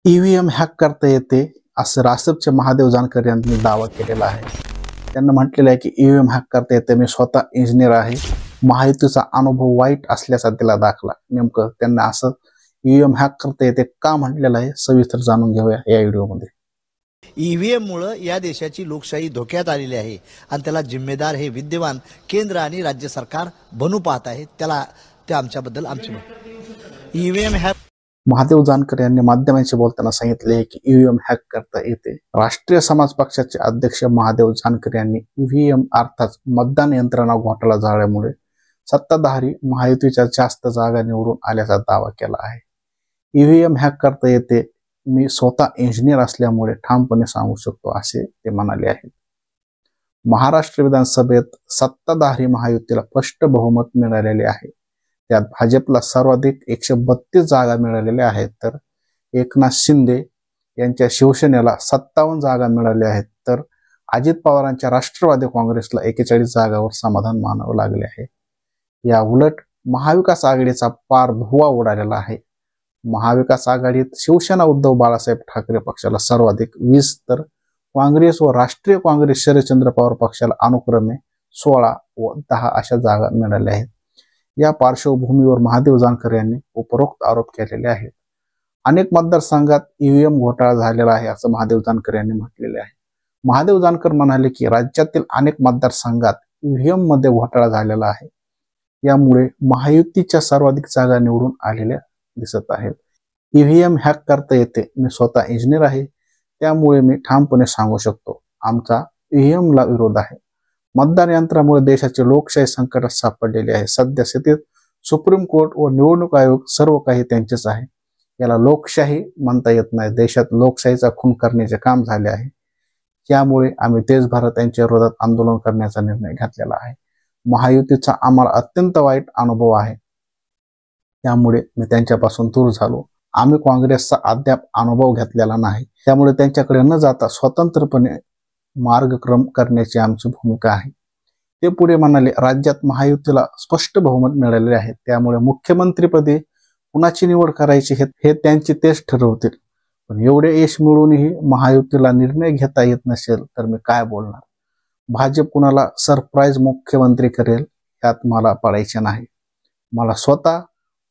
EVM hack करता येते असं रासपचे महादेव जानकर यांनी दावा केलेला आहे। त्यांना म्हटलेलं आहे की ईव्हीएम हॅक करता येते, मी स्वतः इंजिनियर आहे, महायुतीचा अनुभव वाईट असल्याचा दिला दाखला। नेमकं त्यांना असं ईव्हीएम हॅक करता येते का म्हटलेलं आहे, सविस्तर जाणून घेऊया या व्हिडिओमध्ये। ईव्हीएम मुळे या देशाची लोकशाही धोक्यात आलेली आहे आणि त्याला जिम्मेदार हे विद्यमान केंद्र आणि राज्य सरकार बनू पाहत आहे। त्याला ते आमच्याबद्दल आमचे ईव्हीएम हॅक महादेव जानकर यांनी माध्यमांशी बोलताना सांगितले की ईव्हीएम हॅक करता येते। राष्ट्रीय समाज पक्षाचे अध्यक्ष महादेव जानकर यांनी ईव्हीएम अर्थात मतदान यंत्रणा घोटाळा झाल्यामुळे सत्ताधारी महायुतीच्या जास्त जागा निवडून आल्याचा दावा केला आहे। ईव्हीएम हॅक करता येते, मी स्वतः इंजिनियर असल्यामुळे ठामपणे सांगू शकतो असे ते म्हणाले आहेत। महाराष्ट्र विधानसभेत सत्ताधारी महायुतीला स्पष्ट बहुमत मिळालेले आहे। त्यात भाजपला सर्वाधिक 132 जागा मिळालेल्या आहेत, तर एकनाथ शिंदे यांच्या शिवसेनेला 57 जागा मिळाल्या आहेत, तर अजित पवारांच्या राष्ट्रवादी काँग्रेसला 41 जागावर समाधान मानावं लागले आहे। या उलट महाविकास आघाडीचा पार धुव्वा उडालेला आहे। महाविकास आघाडीत शिवसेना उद्धव बाळासाहेब ठाकरे पक्षाला सर्वाधिक 20, तर काँग्रेस व राष्ट्रीय काँग्रेस शरदचंद्र पवार पक्षाला अनुक्रमे 16 व 10 अशा जागा मिळाल्या आहेत। या पार्श्वभूमीवर महादेव जानकर यांनी उपरोक्त आरोप केलेले आहेत। अनेक मतदारसंघात ईव्हीएम घोटाळा झालेला आहे असं महादेव जानकर यांनी म्हटलेले आहे। महादेव जानकर म्हणाले की राज्यातील अनेक मतदारसंघात ईव्हीएम मध्ये घोटाळा झालेला आहे, यामुळे महायुतीच्या सर्वाधिक जागा निवडून आलेल्या दिसत आहेत। ईव्हीएम हॅक करता येते, मी स्वतः इंजिनियर आहे, त्यामुळे मी ठामपणे सांगू शकतो आमचा ईव्हीएमला विरोध आहे। मतदान यंत्रामुळे देशाची लोकशाही संकटात सापडलेली आहे। सध्या स्थितीत सुप्रीम कोर्ट व निवडणूक आयोग सर्व काही त्यांचेच आहे। याला लोकशाही म्हणता येत नाही। देशात लोकशाहीचा खून करण्याचे काम झाले आहे, यामुळे आम्ही देशभरात त्यांच्या विरोधात आंदोलन करण्याचा निर्णय घेतलेला आहे। महायुतीचा आम्हाला अत्यंत वाईट अनुभव आहे, त्यामुळे मी त्यांच्यापासून दूर झालो। आम्ही काँग्रेसचा अद्याप अनुभव घेतलेला नाही, त्यामुळे त्यांच्याकडे न जाता स्वतंत्रपणे मार्गक्रम करण्याची आमची भूमिका आहे। ते पुढे म्हणाले, राज्यात महायुतीला स्पष्ट बहुमत मिळालेले आहे, त्यामुळे मुख्यमंत्रीपदी कुणाची निवड करायची हे त्यांची तेच ठरवतील। पण एवढे यश मिळूनही महायुतीला निर्णय घेता येत नसेल तर मी काय बोलणार। भाजप कुणाला सरप्राईज मुख्यमंत्री करेल यात मला पडायचे नाही। मला स्वतः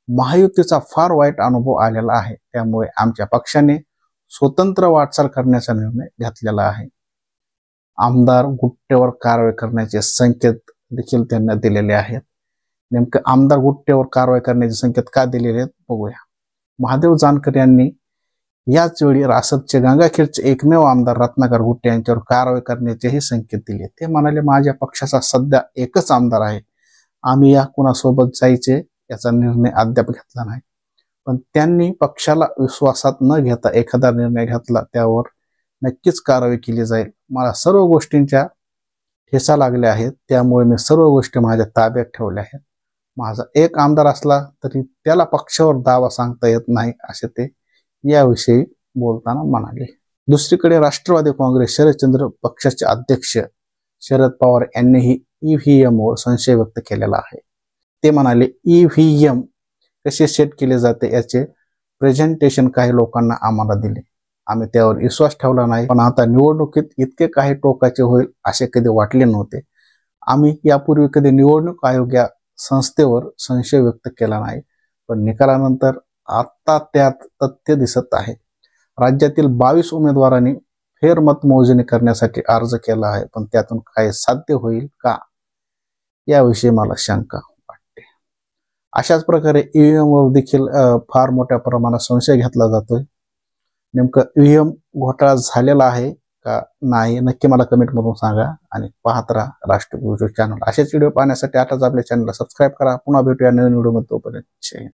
महायुतीचा फार वाईट अनुभव आलेला आहे, त्यामुळे आमच्या पक्षाने स्वतंत्र वाटचाल करण्याचा निर्णय घेतलेला आहे। आमदार गुट्टेवर कारवाई करण्याचे संकेत देखील त्यांना दिलेले आहेत। नेमके आमदार गुट्टेवर कारवाई करण्याचे संकेत का दिलेले आहेत बघूया। महादेव जानकर यांनी याच वेळी रासपचे गंगाखेडचे एकमेव आमदार रत्नाकर गुट्टे यांच्यावर कारवाई करण्याचेही संकेत दिले। ते म्हणाले, माझ्या पक्षाचा सध्या एकच आमदार आहे, आम्ही या कुणासोबत जायचे याचा निर्णय अद्याप घेतला नाही। पण त्यांनी पक्षाला विश्वासात न घेता एखादा निर्णय घेतला त्यावर नक्कीच कारवाई केली जाईल। मला सर्व गोष्टींच्या ठेसा लागल्या आहेत, त्यामुळे मी सर्व गोष्टी माझ्या ताब्यात ठेवल्या आहेत। माझा एक आमदार असला तरी त्याला पक्षावर दावा सांगता येत नाही असे ते याविषयी बोलताना म्हणाले। दुसरीकडे राष्ट्रवादी काँग्रेस शरदचंद्र पक्षाचे अध्यक्ष शरद पवार यांनीही ईव्हीएमवर संशय व्यक्त केलेला आहे। ते म्हणाले, ईव्हीएम कसे सेट केले जाते याचे प्रेझेंटेशन काही लोकांना आम्हाला दिले, आम्ही त्यावर विश्वास ठेवला नाही। पण आता निवडणुकीत इतके काही टोकाचे होईल असे कधी वाटले नव्हते। आम्ही यापूर्वी कधी निवडणूक आयोग या संस्थेवर संशय व्यक्त केला नाही, पण निकालानंतर आता त्यात तथ्य दिसत आहे। राज्यातील 22 उमेदवारांनी फेरमतमोजणी करण्यासाठी अर्ज केला आहे, पण त्यातून काय साध्य होईल का याविषयी मला शंका वाटते। अशाच प्रकारे ईव्हीएमवर देखील फार मोठ्या प्रमाणात संशय घेतला जातोय। नेमकं ईव्हीएम घोटाळा झालेला आहे का नाही नक्की मला कमेंटमधून सांगा आणि पाहत राहा राष्ट्रीय चॅनल। असेच व्हिडिओ पाहण्यासाठी आताच आपल्या चॅनलला सबस्क्राईब करा। पुन्हा भेटूया नवीन व्हिडिओमध्ये, तोपर्यंत जय हिंद।